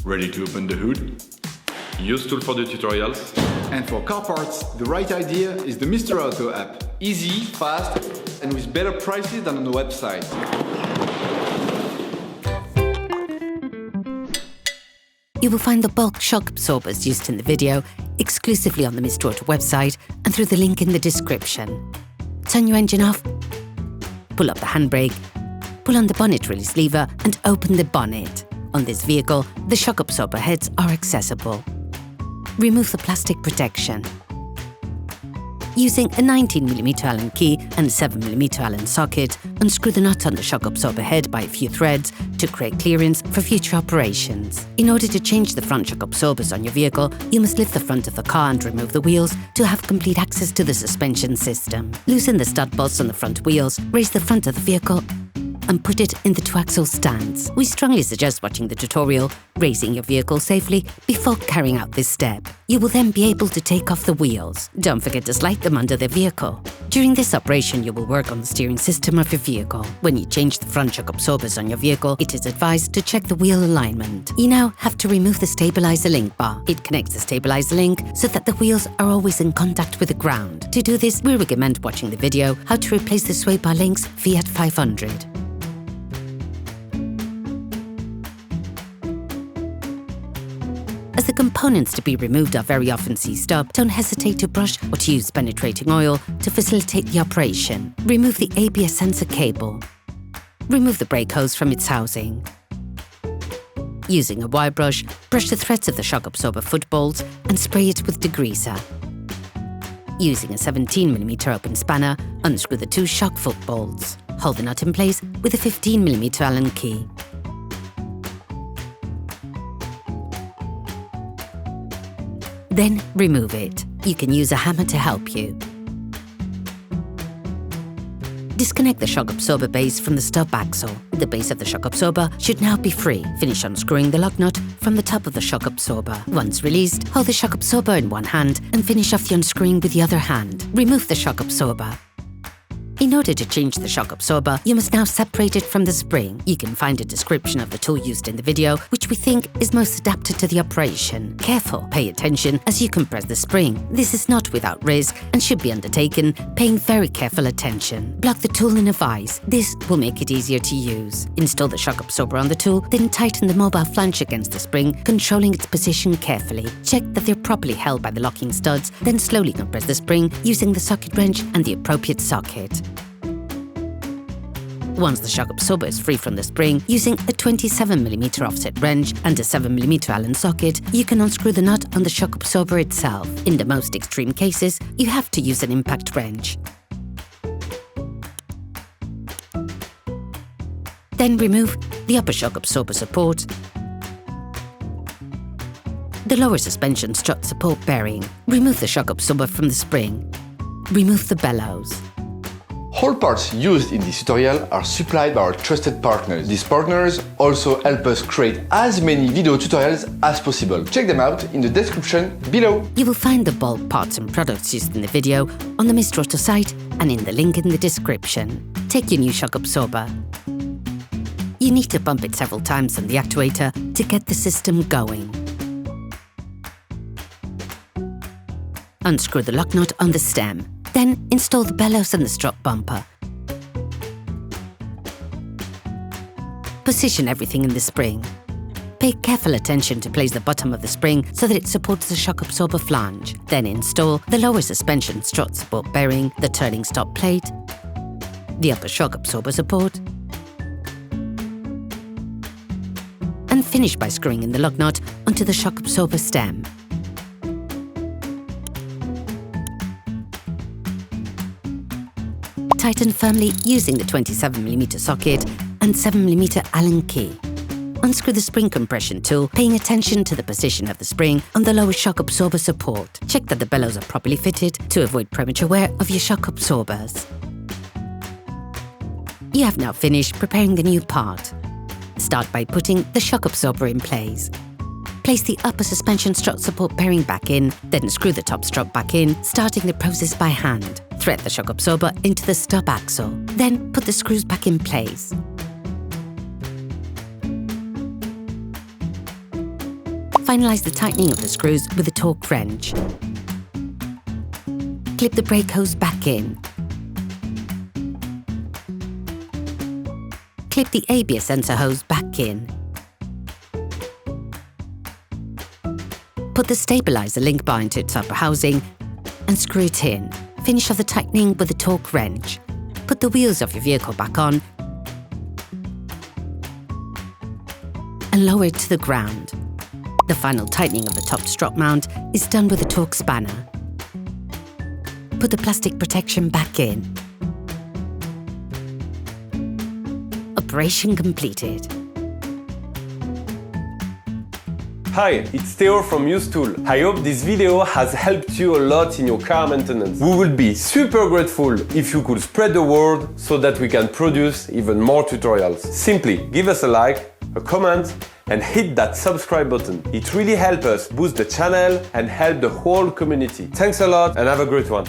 Ready to open the hood? UseTool for the tutorials. And for car parts, the right idea is the Mr. Auto app. Easy, fast, and with better prices than on the website. You will find the bulk shock absorbers used in the video exclusively on the Mr. Auto website and through the link in the description. Turn your engine off, pull up the handbrake, pull on the bonnet release lever and open the bonnet. On this vehicle, the shock absorber heads are accessible. Remove the plastic protection. Using a 19mm Allen key and 7mm Allen socket, unscrew the nut on the shock absorber head by a few threads to create clearance for future operations. In order to change the front shock absorbers on your vehicle, you must lift the front of the car and remove the wheels to have complete access to the suspension system. Loosen the stud bolts on the front wheels, raise the front of the vehicle and put it in the two-axle stance. We strongly suggest watching the tutorial, raising your vehicle safely before carrying out this step. You will then be able to take off the wheels. Don't forget to slide them under the vehicle. During this operation, you will work on the steering system of your vehicle. When you change the front shock absorbers on your vehicle, it is advised to check the wheel alignment. You now have to remove the stabilizer link bar. It connects the stabilizer link so that the wheels are always in contact with the ground. To do this, we recommend watching the video How to Replace the Sway Bar Links Fiat 500. As the components to be removed are very often seized up, don't hesitate to brush or to use penetrating oil to facilitate the operation. Remove the ABS sensor cable. Remove the brake hose from its housing. Using a wire brush, brush the threads of the shock absorber foot bolts and spray it with degreaser. Using a 17mm open spanner, unscrew the two shock foot bolts. Hold the nut in place with a 15mm Allen key. Then remove it. You can use a hammer to help you. Disconnect the shock absorber base from the stub axle. The base of the shock absorber should now be free. Finish unscrewing the lock nut from the top of the shock absorber. Once released, hold the shock absorber in one hand and finish off the unscrewing with the other hand. Remove the shock absorber. In order to change the shock absorber, you must now separate it from the spring. You can find a description of the tool used in the video, which we think is most adapted to the operation. Careful, pay attention as you compress the spring. This is not without risk and should be undertaken paying very careful attention. Block the tool in a vise. This will make it easier to use. Install the shock absorber on the tool, then tighten the mobile flange against the spring, controlling its position carefully. Check that they're properly held by the locking studs, then slowly compress the spring using the socket wrench and the appropriate socket. Once the shock absorber is free from the spring, using a 27mm offset wrench and a 7mm Allen socket, you can unscrew the nut on the shock absorber itself. In the most extreme cases, you have to use an impact wrench. Then remove the upper shock absorber support, the lower suspension strut support bearing. Remove the shock absorber from the spring. Remove the bellows. All parts used in this tutorial are supplied by our trusted partners. These partners also help us create as many video tutorials as possible. Check them out in the description below. You will find the bulk parts and products used in the video on the Mr. Auto site and in the link in the description. Take your new shock absorber. You need to bump it several times on the actuator to get the system going. Unscrew the lock nut on the stem. Then install the bellows and the strut bumper. Position everything in the spring. Pay careful attention to place the bottom of the spring so that it supports the shock absorber flange. Then install the lower suspension strut support bearing, the turning stop plate, the upper shock absorber support, and finish by screwing in the lug nut onto the shock absorber stem. Tighten firmly using the 27mm socket and 7mm Allen key. Unscrew the spring compression tool, paying attention to the position of the spring on the lower shock absorber support. Check that the bellows are properly fitted to avoid premature wear of your shock absorbers. You have now finished preparing the new part. Start by putting the shock absorber in place. Place the upper suspension strut support bearing back in, then screw the top strut back in, starting the process by hand. Thread the shock absorber into the stub axle, then put the screws back in place. Finalise the tightening of the screws with a torque wrench. Clip the brake hose back in. Clip the ABS sensor hose back in. Put the stabiliser link bar into its upper housing and screw it in. Finish off the tightening with a torque wrench. Put the wheels of your vehicle back on and lower it to the ground. The final tightening of the top strut mount is done with a torque spanner. Put the plastic protection back in. Operation completed. Hi, it's Theo from UseTool. I hope this video has helped you a lot in your car maintenance. We will be super grateful if you could spread the word so that we can produce even more tutorials. Simply give us a like, a comment, and hit that subscribe button. It really helps us boost the channel and help the whole community. Thanks a lot and have a great one.